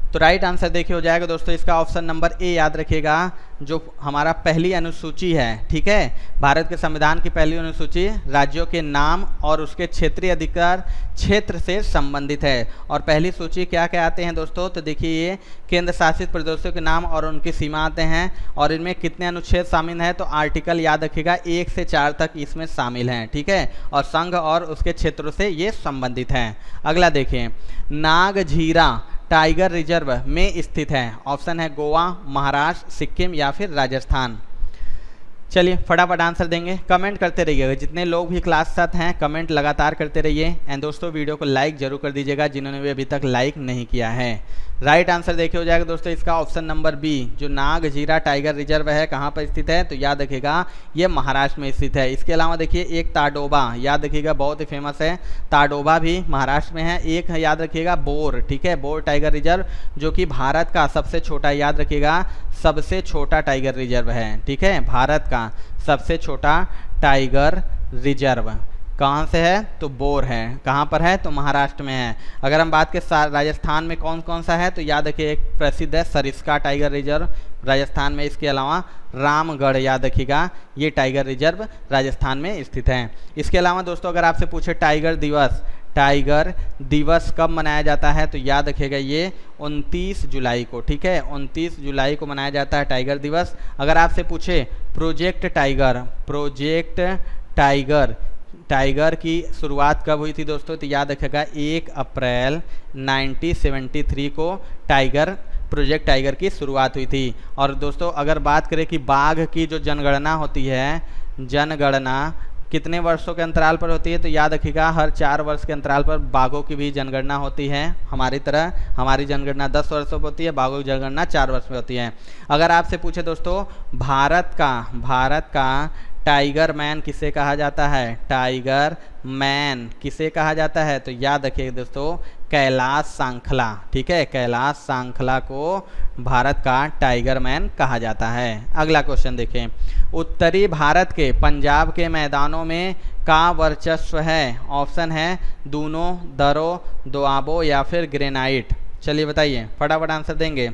A: तो राइट आंसर देखिए हो जाएगा दोस्तों इसका ऑप्शन नंबर ए याद रखिएगा, जो हमारा पहली अनुसूची है, ठीक है। भारत के संविधान की पहली अनुसूची राज्यों के नाम और उसके क्षेत्रीय अधिकार क्षेत्र से संबंधित है। और पहली सूची क्या क्या आते हैं दोस्तों? तो देखिए ये केंद्र शासित प्रदेशों के नाम और उनकी सीमा आते हैं, और इनमें कितने अनुच्छेद शामिल हैं? तो आर्टिकल याद रखिएगा 1 से 4 तक इसमें शामिल हैं, ठीक है। और संघ और उसके क्षेत्रों से ये संबंधित हैं। अगला देखिए, नागझीरा टाइगर रिजर्व में स्थित है। ऑप्शन है गोवा, महाराष्ट्र, सिक्किम या फिर राजस्थान। चलिए फटाफट आंसर देंगे, कमेंट करते रहिएगा। जितने लोग भी क्लास साथ हैं कमेंट लगातार करते रहिए। एंड दोस्तों वीडियो को लाइक जरूर कर दीजिएगा जिन्होंने भी अभी तक लाइक नहीं किया है। राइट आंसर देखिए हो जाएगा दोस्तों इसका ऑप्शन नंबर बी, जो नागझीरा टाइगर रिजर्व है कहाँ पर स्थित है? तो याद रखिएगा ये महाराष्ट्र में स्थित है। इसके अलावा देखिए एक ताडोबा याद रखिएगा, बहुत ही फेमस है, ताडोबा भी महाराष्ट्र में है। एक है याद रखिएगा बोर, ठीक है, बोर टाइगर रिजर्व, जो कि भारत का सबसे छोटा, याद रखिएगा सबसे छोटा टाइगर रिजर्व है, ठीक है, भारत का सबसे छोटा टाइगर रिजर्व कहाँ से है? तो बोर है। कहाँ पर है? तो महाराष्ट्र में है। अगर हम बात करें राजस्थान में कौन कौन सा है, तो याद रखिए एक प्रसिद्ध है सरिस्का टाइगर रिजर्व राजस्थान में। इसके अलावा रामगढ़ याद रखिएगा, ये टाइगर रिजर्व राजस्थान में स्थित है। इसके अलावा दोस्तों अगर आपसे पूछे टाइगर दिवस कब मनाया जाता है, तो याद रखिएगा ये 29 जुलाई को, ठीक है, 29 जुलाई को मनाया जाता है टाइगर दिवस। अगर आपसे पूछे प्रोजेक्ट टाइगर की शुरुआत कब हुई थी दोस्तों, तो याद रखिएगा 1 अप्रैल 1973 को प्रोजेक्ट टाइगर की शुरुआत हुई थी। और दोस्तों अगर बात करें कि बाघ की जो जनगणना होती है, जनगणना कितने वर्षों के अंतराल पर होती है, तो याद रखिएगा हर 4 वर्ष के अंतराल पर बाघों की भी जनगणना होती है। हमारी तरह हमारी जनगणना 10 वर्षों पर होती है, बाघों की जनगणना 4 वर्ष में होती है। अगर आपसे पूछे दोस्तों भारत का टाइगर मैन किसे कहा जाता है, टाइगर मैन किसे कहा जाता है, तो याद रखिए दोस्तों कैलाश सांखला, ठीक है, कैलाश सांखला को भारत का टाइगर मैन कहा जाता है। अगला क्वेश्चन देखें, उत्तरी भारत के पंजाब के मैदानों में का वर्चस्व है? ऑप्शन है दूनो, दरो, दोआबो या फिर ग्रेनाइट। चलिए बताइए फटाफट आंसर देंगे।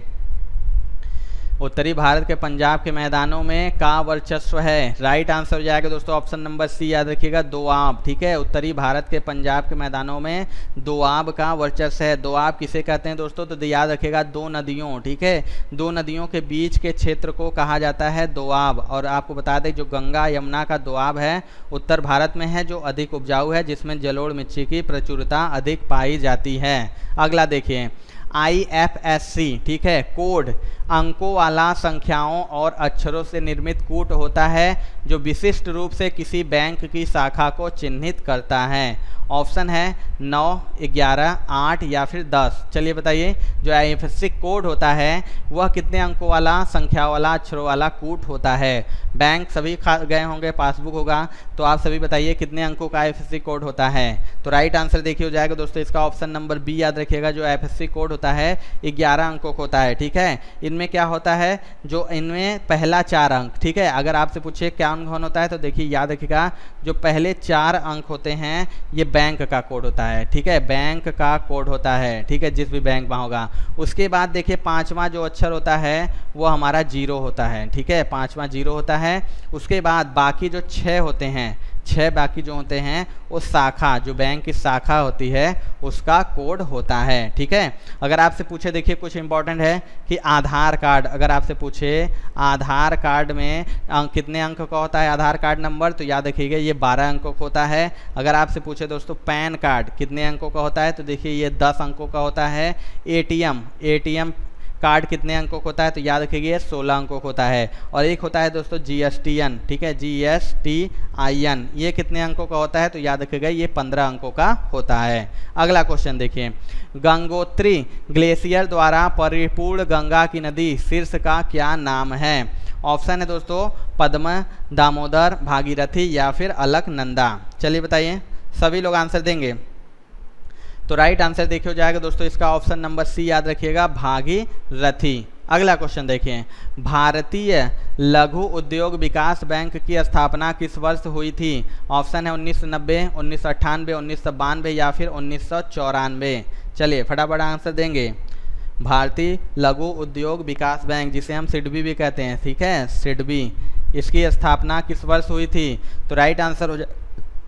A: उत्तरी भारत के पंजाब के मैदानों में का वर्चस्व है? राइट आंसर हो जाएगा दोस्तों ऑप्शन नंबर सी, याद रखिएगा दोआब, ठीक है। उत्तरी भारत के पंजाब के मैदानों में दोआब का वर्चस्व है। दोआब किसे कहते हैं दोस्तों, तो याद रखिएगा 2 नदियों, ठीक है, 2 नदियों के बीच के क्षेत्र को कहा जाता है दोआब। और आपको बता दें जो गंगा यमुना का दोआब है उत्तर भारत में है, जो अधिक उपजाऊ है, जिसमें जलोढ़ मिट्टी की प्रचुरता अधिक पाई जाती है। अगला देखिए IFSC, ठीक है, कोड अंकों वाला संख्याओं और अक्षरों से निर्मित कूट होता है जो विशिष्ट रूप से किसी बैंक की शाखा को चिन्हित करता है। ऑप्शन है 9, 11, 8 या फिर 10। चलिए बताइए जो IFSC कोड होता है वह कितने अंकों वाला, संख्या वाला, अक्षरों वाला कूट होता है? बैंक सभी गए होंगे, पासबुक होगा, तो आप सभी बताइए कितने अंकों का IFSC कोड होता है? तो राइट आंसर देखिए हो जाएगा दोस्तों इसका ऑप्शन नंबर बी, याद रखिएगा जो IFSC कोड होता है 11 अंकों का होता है, ठीक है। इनमें क्या होता है, जो इनमें पहला 4 अंक, ठीक है, अगर आपसे पूछे क्या अंक होता है, तो देखिए याद रखिएगा जो पहले 4 अंक होते हैं ये बैंक का कोड होता है, ठीक है, बैंक का कोड होता है, ठीक है, जिस भी बैंक में होगा। उसके बाद देखिए 5वां जो अक्षर होता है वो हमारा 0 होता है, ठीक है, 5वां 0 होता है। उसके बाद बाकी जो 6 होते हैं 6 बाकी जो होते हैं वो शाखा, जो बैंक की शाखा होती है उसका कोड होता है। ठीक है, अगर आपसे पूछे, देखिए कुछ इंपॉर्टेंट है कि आधार कार्ड, अगर आपसे पूछे आधार कार्ड में कितने अंक का होता है आधार कार्ड नंबर, तो याद रखिएगा ये 12 अंकों का होता है। अगर आपसे पूछे दोस्तों पैन कार्ड कितने अंकों का होता है, तो देखिए ये 10 अंकों का होता है। एटीएम कार्ड कितने अंकों का होता है, तो याद रखिएगा 16 अंकों का होता है। और एक होता है दोस्तों जीएसटीएन, ठीक है, GSTIN, ये कितने अंकों का होता है, तो याद रखिएगा ये 15 अंकों का होता है। अगला क्वेश्चन देखिए, गंगोत्री ग्लेशियर द्वारा परिपूर्ण गंगा की नदी शीर्ष का क्या नाम है? ऑप्शन है दोस्तों पद्मा, दामोदर, भागीरथी या फिर अलकनंदा। चलिए बताइए, सभी लोग आंसर देंगे। तो राइट आंसर देखिए हो जाएगा दोस्तों इसका ऑप्शन नंबर सी, याद रखिएगा भागीरथी। अगला क्वेश्चन देखिए, भारतीय लघु उद्योग विकास बैंक की स्थापना किस वर्ष हुई थी? ऑप्शन है 1990, 1998, 1992 या फिर 1994। चलिए फटाफट आंसर देंगे। भारतीय लघु उद्योग विकास बैंक, जिसे हम सिडबी भी कहते हैं, ठीक है, सिडबी, इसकी स्थापना किस वर्ष हुई थी? तो राइट आंसर हो जाए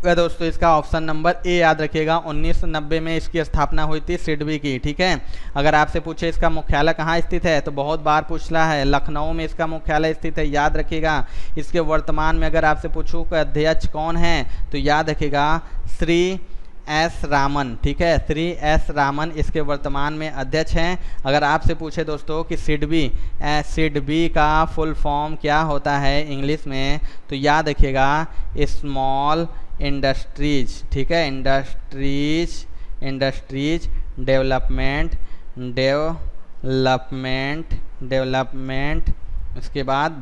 A: दोस्तों इसका ऑप्शन नंबर ए, याद रखिएगा 1990 में इसकी स्थापना हुई थी सिडबी की। ठीक है, अगर आपसे पूछे इसका मुख्यालय कहाँ स्थित है, तो बहुत बार पूछला है, लखनऊ में इसका मुख्यालय स्थित है, याद रखिएगा। इसके वर्तमान में अगर आपसे पूछूँ कि अध्यक्ष कौन है, तो याद रखिएगा श्री एस रामन। ठीक है, श्री एस रामन इसके वर्तमान में अध्यक्ष हैं। अगर आपसे पूछे दोस्तों कि सिडबी का फुल फॉर्म क्या होता है इंग्लिश में, तो याद रखिएगा स्मॉल इंडस्ट्रीज, ठीक है, इंडस्ट्रीज डेवलपमेंट, उसके बाद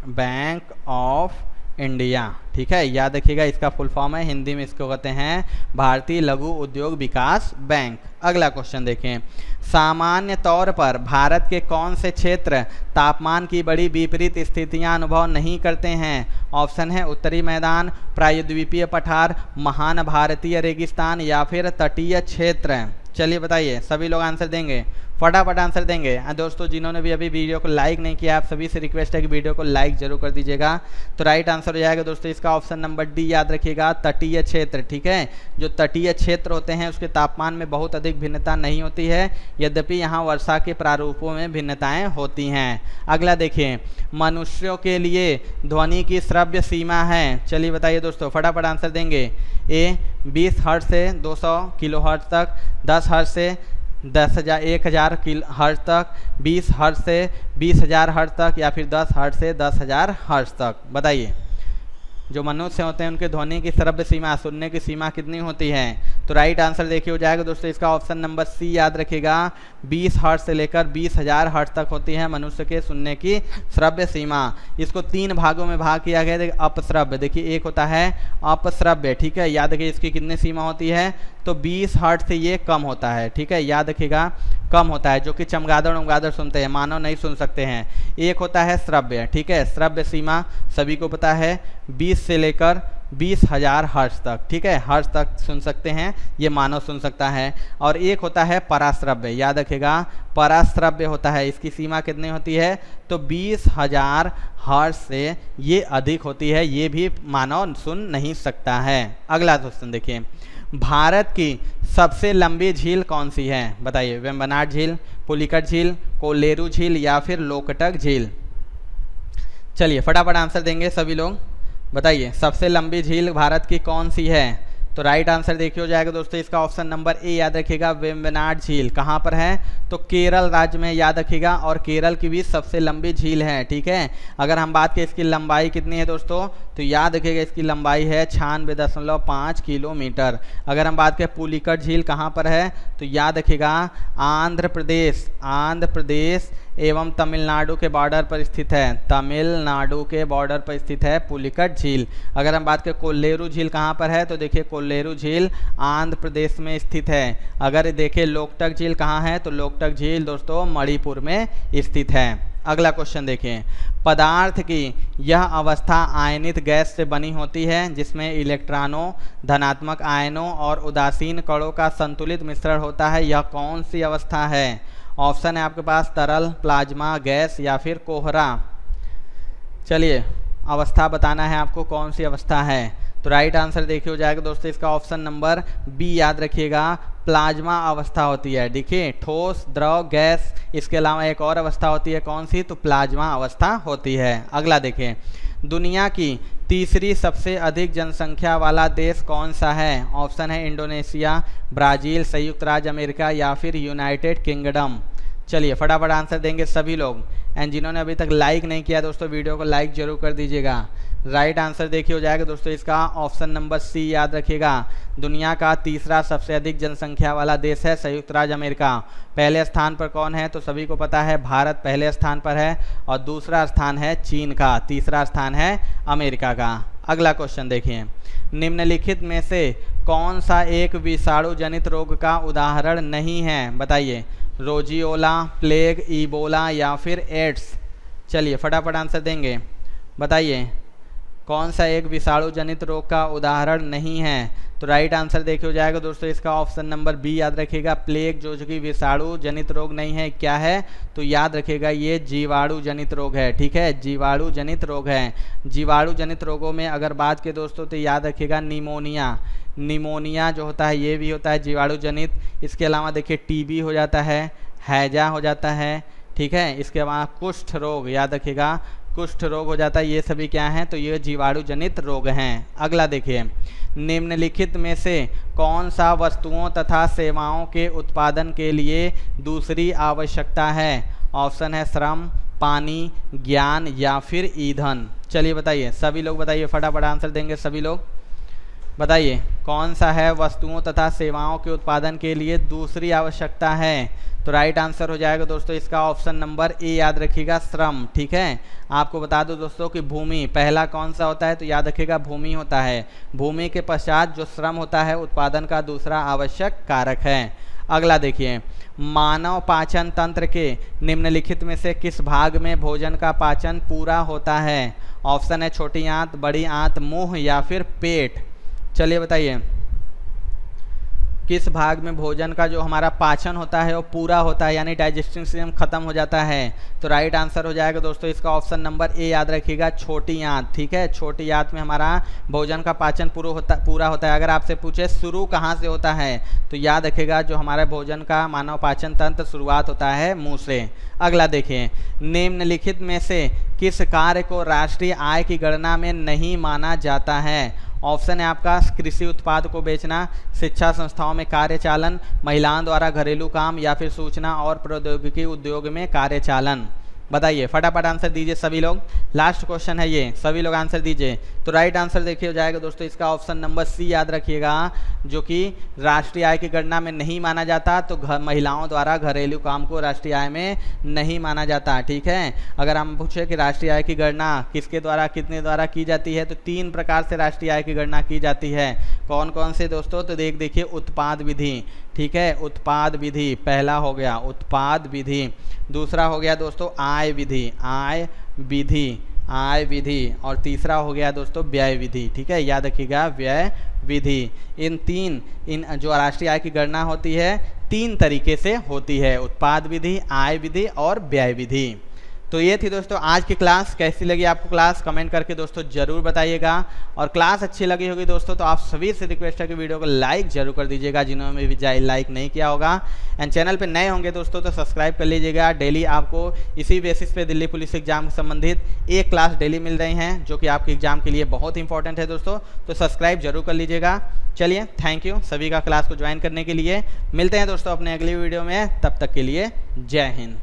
A: बैंक ऑफ इंडिया। ठीक है, याद रखिएगा इसका फुल फॉर्म है, हिंदी में इसको कहते हैं भारतीय लघु उद्योग विकास बैंक। अगला क्वेश्चन देखें, सामान्य तौर पर भारत के कौन से क्षेत्र तापमान की बड़ी विपरीत स्थितियां अनुभव नहीं करते हैं? ऑप्शन है उत्तरी मैदान, प्रायद्वीपीय पठार, महान भारतीय रेगिस्तान या फिर तटीय क्षेत्र। चलिए बताइए, सभी लोग आंसर देंगे, फटाफट आंसर देंगे। दोस्तों जिन्होंने भी अभी वीडियो को लाइक नहीं किया, आप सभी से रिक्वेस्ट है कि वीडियो को लाइक जरूर कर दीजिएगा। तो राइट आंसर हो जाएगा दोस्तों इसका ऑप्शन नंबर डी, याद रखिएगा तटीय क्षेत्र। ठीक है, जो तटीय क्षेत्र होते हैं उसके तापमान में बहुत अधिक भिन्नता नहीं होती है, यद्यपि यहाँ वर्षा के प्रारूपों में भिन्नताएं होती हैं। अगला देखिए, मनुष्यों के लिए ध्वनि की श्रव्य सीमा है। चलिए बताइए दोस्तों, फटाफट आंसर देंगे। ए 20 हर्ट्ज से 200 किलो हर्ट्ज तक, 10 हर्ट्ज से 10,000 हर्ट्ज तक, 20 हर्ट्ज से 20,000 हर्ट्ज तक या फिर 10 हर्ट्ज से 10,000 हर्ट्ज तक। बताइए, जो मनुष्य होते हैं उनके ध्वनि की श्रव्य सीमा, सुनने की सीमा कितनी होती है? तो राइट आंसर देखिए हो जाएगा दोस्तों इसका ऑप्शन नंबर सी, याद रखिएगा 20 हर्ट्ज से लेकर 20,000 हर्ट्ज तक होती है मनुष्य के सुनने की श्रव्य सीमा। इसको 3 भागों में भाग किया गया है। अपश्रव्य, देखिए एक होता है अपश्रव्य, ठीक है, याद रखिए इसकी कितनी सीमा होती है, तो 20 हर्ट्ज से ये कम होता है। ठीक है, याद रखिएगा कम होता है, जो कि चमगादड़ सुनते हैं, मानव नहीं सुन सकते हैं। एक होता है श्रव्य, ठीक है, श्रव्य सीमा सभी को पता है 20 से लेकर 20,000 हर्ट्ज तक, ठीक है, हर्ट्ज तक सुन सकते हैं, ये मानव सुन सकता है। और एक होता है पराश्रव्य, याद रखिएगा पराश्रव्य होता है, इसकी सीमा कितनी होती है, तो 20,000 हर्ट्ज से ये अधिक होती है, ये भी मानव सुन नहीं सकता है। अगला क्वेश्चन देखिए, भारत की सबसे लंबी झील कौन सी है? बताइए, वेम्बनाड झील, पुलिकट झील, कोलेरू झील या फिर लोकटक झील। चलिए फटाफट आंसर देंगे सभी लोग, बताइए सबसे लंबी झील भारत की कौन सी है? तो राइट आंसर देखिए हो जाएगा दोस्तों इसका ऑप्शन नंबर ए, याद रखिएगा वेम्बनाड झील। कहाँ पर है? तो केरल राज्य में, याद रखिएगा, और केरल की भी सबसे लंबी झील है। ठीक है, अगर हम बात करें इसकी लंबाई कितनी है दोस्तों, तो याद रखिएगा इसकी लंबाई है 96.5 किलोमीटर। अगर हम बात करें पुलिकट झील कहाँ पर है, तो याद रखिएगा आंध्र प्रदेश एवं तमिलनाडु के बॉर्डर पर स्थित है, तमिलनाडु के बॉर्डर पर स्थित है पुलिकट झील। अगर हम बात करें कोल्लेरू झील कहाँ पर है, तो देखिए कोल्लेरू झील आंध्र प्रदेश में स्थित है। अगर देखिए लोकटक झील कहाँ है, तो लोकटक झील दोस्तों मणिपुर में स्थित है। अगला क्वेश्चन देखें, पदार्थ की यह अवस्था आयनित गैस से बनी होती है जिसमें इलेक्ट्रॉनों, धनात्मक आयनों और उदासीन कणों का संतुलित मिश्रण होता है, यह कौन सी अवस्था है? ऑप्शन है आपके पास तरल, प्लाज्मा, गैस या फिर कोहरा। चलिए अवस्था बताना है आपको कौन सी अवस्था है, तो राइट आंसर देखिए हो जाएगा दोस्तों इसका ऑप्शन नंबर बी, याद रखिएगा प्लाज्मा अवस्था होती है। देखिए ठोस, द्रव, गैस, इसके अलावा एक और अवस्था होती है, कौन सी? तो प्लाज्मा अवस्था होती है। अगला देखें, दुनिया की तीसरी सबसे अधिक जनसंख्या वाला देश कौन सा है? ऑप्शन है इंडोनेशिया, ब्राज़ील, संयुक्त राज्य अमेरिका या फिर यूनाइटेड किंगडम। चलिए फटाफट आंसर देंगे सभी लोग, एंड जिन्होंने अभी तक लाइक नहीं किया दोस्तों वीडियो को लाइक जरूर कर दीजिएगा। राइट आंसर देखिए हो जाएगा दोस्तों इसका ऑप्शन नंबर सी, याद रखिएगा दुनिया का तीसरा सबसे अधिक जनसंख्या वाला देश है संयुक्त राज्य अमेरिका। पहले स्थान पर कौन है? तो सभी को पता है भारत पहले स्थान पर है और दूसरा स्थान है चीन का, तीसरा स्थान है अमेरिका का। अगला क्वेश्चन देखिए, निम्नलिखित में से कौन सा एक विषाणु जनित रोग का उदाहरण नहीं है? बताइए, रोजियोला, प्लेग, इबोला या फिर एड्स। चलिए फटाफट आंसर देंगे, बताइए कौन सा एक विषाणु जनित रोग का उदाहरण नहीं है? तो राइट आंसर देखिए हो जाएगा दोस्तों इसका ऑप्शन नंबर बी, याद रखिएगा प्लेग जो कि विषाणु जनित रोग नहीं है, क्या है? तो याद रखिएगा ये जीवाणु जनित रोग है। ठीक है, जीवाणु जनित रोग है। जीवाणु जनित रोगों में अगर बात की दोस्तों तो याद रखिएगा निमोनिया, निमोनिया जो होता है ये भी होता है जीवाणु जनित। इसके अलावा देखिए टीबी हो जाता है, हैजा हो जाता है। ठीक है, इसके अलावा कुष्ठ रोग, याद रखिएगा कुष्ठ रोग हो जाता है। ये सभी क्या हैं? तो ये जीवाणु जनित रोग हैं। अगला देखिए, निम्नलिखित में से कौन सा वस्तुओं तथा सेवाओं के उत्पादन के लिए दूसरी आवश्यकता है? ऑप्शन है श्रम, पानी, ज्ञान या फिर ईंधन। चलिए बताइए सभी लोग, बताइए फटाफट आंसर देंगे सभी लोग, बताइए कौन सा है वस्तुओं तथा सेवाओं के उत्पादन के लिए दूसरी आवश्यकता है? तो राइट आंसर हो जाएगा दोस्तों इसका ऑप्शन नंबर ए, याद रखिएगा श्रम। ठीक है, आपको बता दो दोस्तों कि भूमि पहला कौन सा होता है? तो याद रखिएगा भूमि होता है। भूमि के पश्चात जो श्रम होता है उत्पादन का दूसरा आवश्यक कारक है। अगला देखिए, मानव पाचन तंत्र के निम्नलिखित में से किस भाग में भोजन का पाचन पूरा होता है? ऑप्शन है छोटी आंत, बड़ी आंत, मुंह या फिर पेट। चलिए बताइए किस भाग में भोजन का जो हमारा पाचन होता है वो पूरा होता है, यानी डाइजेस्टिंग सिस्टम खत्म हो जाता है? तो राइट आंसर हो जाएगा दोस्तों इसका ऑप्शन नंबर ए, याद रखिएगा छोटी आंत। ठीक है, छोटी आंत में हमारा भोजन का पाचन पूरा होता है। अगर आपसे पूछे शुरू कहाँ से होता है तो याद रखिएगा जो हमारे भोजन का मानव पाचन तंत्र शुरुआत होता है मुँह से। अगला देखिए, निम्नलिखित में से किस कार्य को राष्ट्रीय आय की गणना में नहीं माना जाता है? ऑप्शन है आपका कृषि उत्पाद को बेचना, शिक्षा संस्थाओं में कार्यचालन, महिलाओं द्वारा घरेलू काम या फिर सूचना और प्रौद्योगिकी उद्योग में कार्यचालन। बताइए फटाफट आंसर दीजिए सभी लोग, लास्ट क्वेश्चन है ये, सभी लोग आंसर दीजिए। तो राइट आंसर देखिए हो जाएगा दोस्तों इसका ऑप्शन नंबर सी, याद रखिएगा जो कि राष्ट्रीय आय की गणना में नहीं माना जाता। तो महिलाओं द्वारा घरेलू काम को राष्ट्रीय आय में नहीं माना जाता। ठीक है, अगर हम पूछे कि राष्ट्रीय आय की गणना किसके द्वारा कितने द्वारा की जाती है तो 3 प्रकार से राष्ट्रीय आय की गणना की जाती है। कौन कौन से दोस्तों? तो देखिए उत्पाद विधि। ठीक है, उत्पाद विधि पहला हो गया उत्पाद विधि, दूसरा हो गया दोस्तों आय विधि, आय विधि, और तीसरा हो गया दोस्तों व्यय विधि। ठीक है, याद रखिएगा व्यय विधि। इन जो राष्ट्रीय आय की गणना होती है 3 तरीके से होती है, उत्पाद विधि, आय विधि और व्यय विधि। तो ये थी दोस्तों आज की क्लास। कैसी लगी आपको क्लास कमेंट करके दोस्तों जरूर बताइएगा, और क्लास अच्छी लगी होगी दोस्तों तो आप सभी से रिक्वेस्ट है कि वीडियो को लाइक जरूर कर दीजिएगा जिन्होंने भी लाइक नहीं किया होगा। एंड चैनल पे नए होंगे दोस्तों तो सब्सक्राइब कर लीजिएगा। डेली आपको इसी बेसिस पे दिल्ली पुलिस एग्जाम से संबंधित एक क्लास डेली मिल रही हैं जो कि आपके एग्जाम के लिए बहुत इंपॉर्टेंट है दोस्तों, तो सब्सक्राइब जरूर कर लीजिएगा। चलिए थैंक यू सभी का क्लास को ज्वाइन करने के लिए। मिलते हैं दोस्तों अपने अगली वीडियो में, तब तक के लिए जय हिंद।